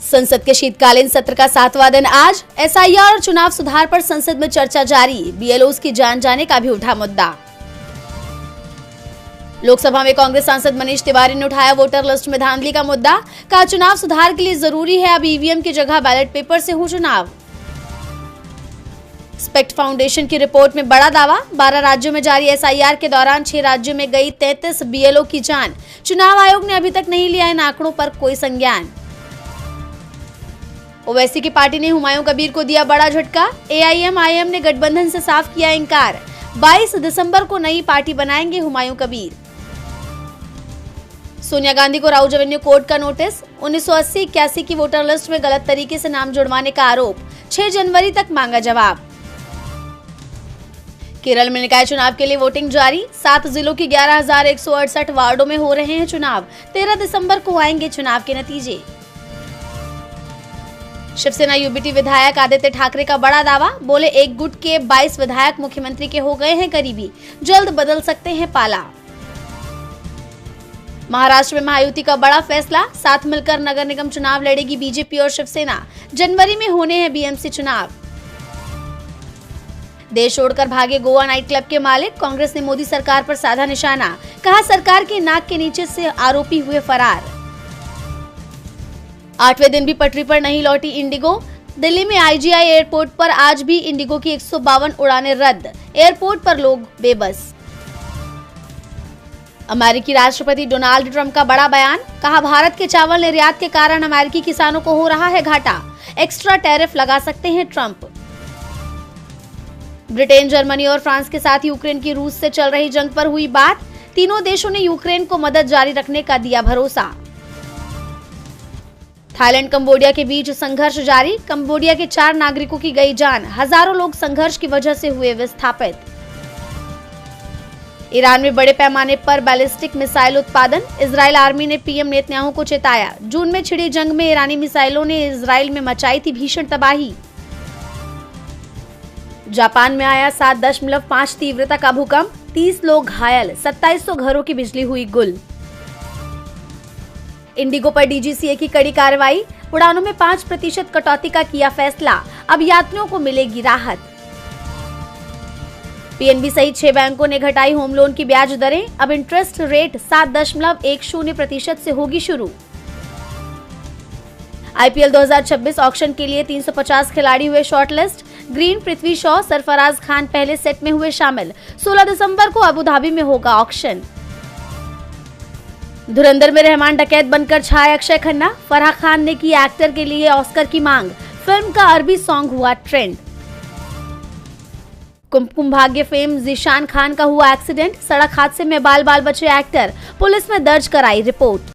संसद के शीतकालीन सत्र का 7वां दिन आज एसआईआर और चुनाव सुधार पर संसद में चर्चा जारी। बीएलओज की जान जाने का भी उठा मुद्दा। लोकसभा में कांग्रेस सांसद मनीष तिवारी ने उठाया वोटर लिस्ट में धांधली का मुद्दा। कहा चुनाव सुधार के लिए जरूरी है अब ईवीएम की जगह बैलेट पेपर से हो चुनाव। स्पेक्ट फाउंडेशन की रिपोर्ट में बड़ा दावा। 12 राज्यों में जारी एसआईआर के दौरान 6 राज्यों में गई 33 बीएलओ की जान। चुनाव आयोग ने अभी तक नहीं लिया इन आंकड़ों पर कोई संज्ञान। ओवैसी की पार्टी ने हुमायूं कबीर को दिया बड़ा झटका। एआईएमआईएम ने गठबंधन से साफ किया इंकार। 22 दिसंबर को नई पार्टी बनाएंगे हुमायूं कबीर। सोनिया गांधी को राउज एवेन्यू कोर्ट का नोटिस। 1980-81 की वोटर लिस्ट में गलत तरीके से नाम जुड़वाने का आरोप। 6 जनवरी तक मांगा जवाब। केरल में निकाय चुनाव के लिए वोटिंग जारी। 7 जिलों की 11,168 वार्डों में हो रहे हैं चुनाव। 13 दिसंबर को आएंगे चुनाव के नतीजे। शिवसेना यूबीटी विधायक आदित्य ठाकरे का बड़ा दावा। बोले एक गुट के 22 विधायक मुख्यमंत्री के हो गए हैं करीबी, जल्द बदल सकते हैं पाला। महाराष्ट्र में महायुति का बड़ा फैसला। साथ मिलकर नगर निगम चुनाव लड़ेगी बीजेपी और शिवसेना। जनवरी में होने हैं बीएमसी चुनाव। देश छोड़कर भागे गोवा नाइट क्लब के मालिक। कांग्रेस ने मोदी सरकार पर साधा निशाना। कहा सरकार के नाक के नीचे से आरोपी हुए फरार। 8वें दिन भी पटरी पर नहीं लौटी इंडिगो। दिल्ली में आईजीआई एयरपोर्ट पर आज भी इंडिगो की 152 उड़ानें रद्द। एयरपोर्ट पर लोग बेबस। अमेरिकी राष्ट्रपति डोनाल्ड ट्रंप का बड़ा बयान। कहा भारत के चावल निर्यात के कारण अमेरिकी किसानों को हो रहा है घाटा। एक्स्ट्रा टैरिफ लगा सकते हैं ट्रंप। ब्रिटेन, जर्मनी और फ्रांस के साथ यूक्रेन की रूस से चल रही जंग पर हुई बात। तीनों देशों ने यूक्रेन को मदद जारी रखने का दिया भरोसा। थाईलैंड कंबोडिया के बीच संघर्ष जारी। कंबोडिया के 4 नागरिकों की गई जान। हजारों लोग संघर्ष की वजह से हुए विस्थापित। ईरान में बड़े पैमाने पर बैलिस्टिक मिसाइल उत्पादन। इजरायल आर्मी ने पीएम नेतन्याहू को चेताया। जून में छिड़ी जंग में ईरानी मिसाइलों ने इजरायल में मचाई थी भीषण तबाही। जापान में आया 7.5 तीव्रता का भूकंप। 30 लोग घायल। 2700 घरों की बिजली हुई गुल। इंडिगो पर डीजीसीए की कड़ी कार्रवाई। उड़ानों में 5% कटौती का किया फैसला। अब यात्रियों को मिलेगी राहत। पीएनबी सहित 6 बैंकों ने घटाई होम लोन की ब्याज दरें। अब इंटरेस्ट रेट 7.10% से होगी शुरू। आईपीएल 2026 ऑक्शन के लिए 350 खिलाड़ी हुए शॉर्टलिस्ट। ग्रीन, पृथ्वी शॉ, सरफराज खान पहले सेट में हुए शामिल। 16 दिसंबर को अबुधाबी में होगा ऑक्शन। धुरंधर में रहमान डकैत बनकर छाए अक्षय खन्ना। फराह खान ने की एक्टर के लिए ऑस्कर की मांग। फिल्म का अरबी सॉन्ग हुआ ट्रेंड। कुमकुम भाग्य फेम जीशान खान का हुआ एक्सीडेंट। सड़क हादसे में बाल बाल बचे एक्टर। पुलिस में दर्ज कराई रिपोर्ट।